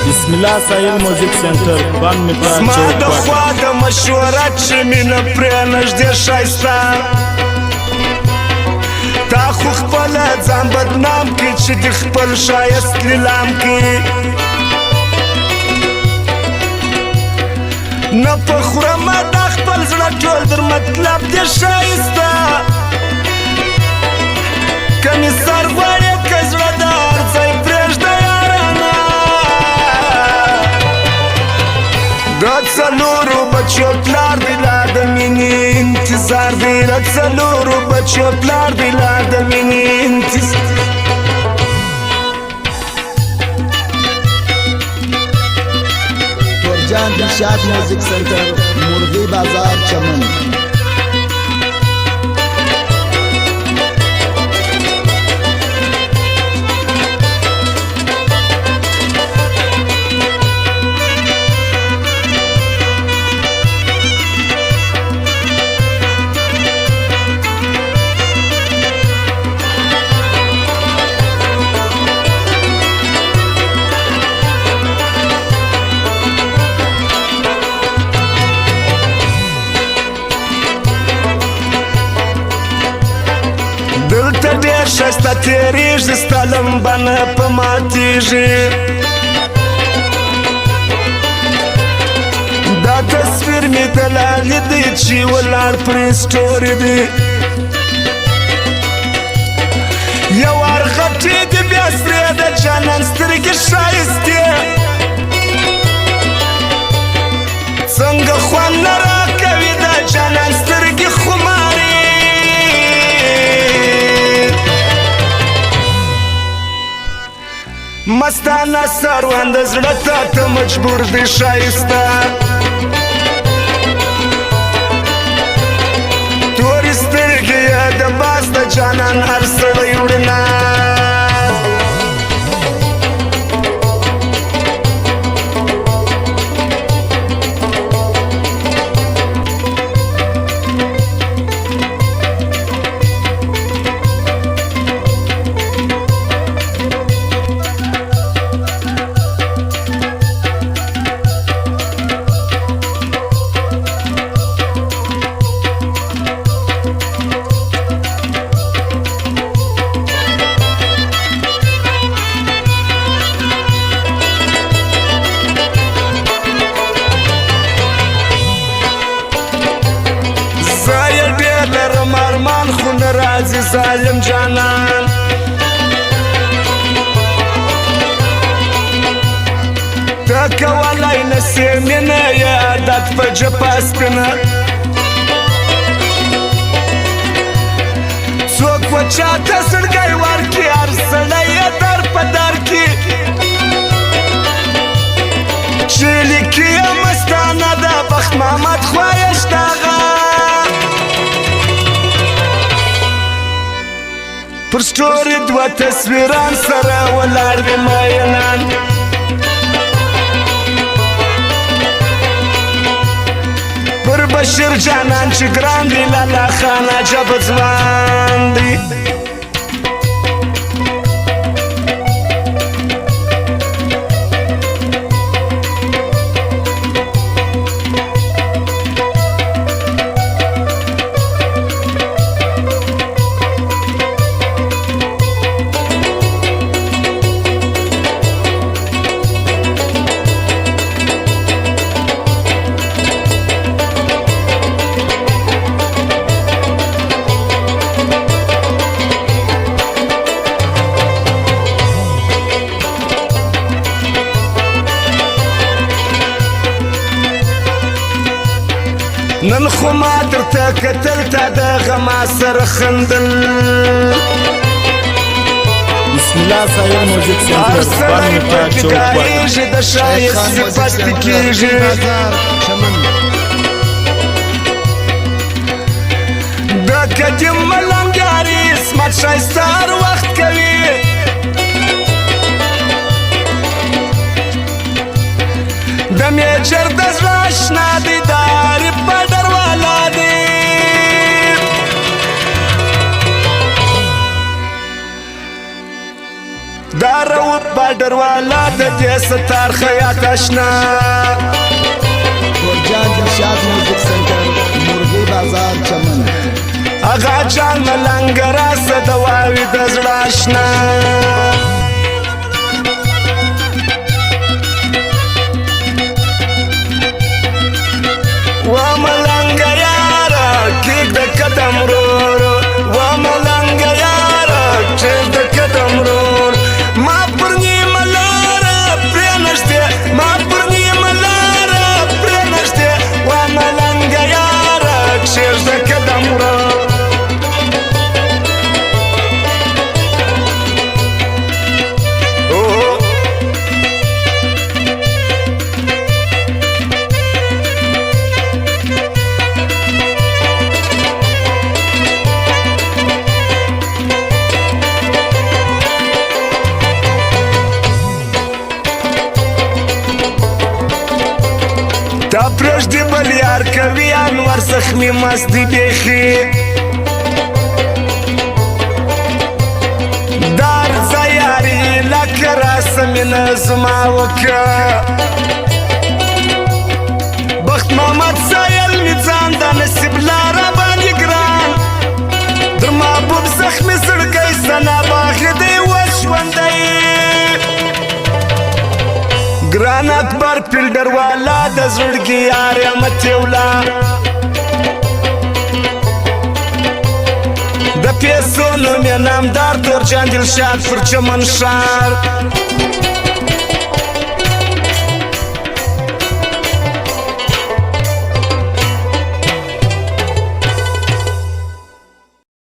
بسم الله سایل موزیک سنټر بان میټرا زما چوک د خوا د مشوره چې مینه پرې نږدې ښایسته تا خو خپله ځان بدنام کړي چې د خپل ښایست لیلام کړي نه په خورمه دا خپل زړه ټول در مطلب دې ښایسته که مې سر غواړې که زړه د هر ځای پرېږده یارانه د څلورو بچو پلار دی لا د مینې انتظار دی د څلورو بچو پلار دی لا د مینې انتظار تورجان دلشاد موزیک سنټر مرغی بازار چمن دلته ډېر ښایسته تېرېږي ستا لمبه نه په ماتېږي دا تصویر مې د لالي دی چې ولاړ پرې سټوري دی یو وار غټې دي بیا سرې د جانان سترګې ښایستې څنګه خوند نه راکوي د جانان سترګې خمارې مستانه سروند زړه ته مجبور دی ښایسته تورې سترګې یې د باز د جانان هر سړی وړنه ارمان خو نه راځي ظالم جانان ته کولی نسې مینه یې عادت په جپه سپینه څوک و چاته زړګی ورکړي هر سړی یې در په در کړي چې لیکي یې مستانه ده بخت محمد ښایست هغه پر سټوري دوه تصویران سره ولاړ دي مینان پر بشیر جانان چې ګران دی لالا خان عجب ځوان دی نن خو ما درته کتل تا دغه ما سره خندل بسم الله سایل موزیک هر سنټر بان سړی میټرا پکې چوک ګایېږي د ښایست صفت کېږي د قدیم ملنګاري عصمت ښایسته هر وخت کوي د میجر د زړه اشنا دی د عارف په ډروالا دی دا روت بارډر والا د دې ستار خیاط آشنا گرجان دلشاد میوزیک سنٹر مرغی بازار چمن اغا جان ملنګ راسه د واوی د زړه آشنا و ملنګ یاره کېږ د قدم ورو و ملنګ یاره کېږ د قدم ورو ما پر نیمه لاره پرې نږدې ما پر نیمه لاره پرې نږدې و ملنګ یاره کېږ د قدم ورو دا پرېږدي بل یار کوي انور زخمي مست دی بیخي دار زیاري لکه راسه مینه زما وکړه بخت محمد سایل مې ځان د نصیب لاره باندې ګران در محبوب زخمي زړګی سنا باغې دی اوس ژوندی ګران اکبر فیلډر والا د زړګي یار یم تیولا د پیسو نوم یې نامدار تورجان دلشاد پر چمن ښار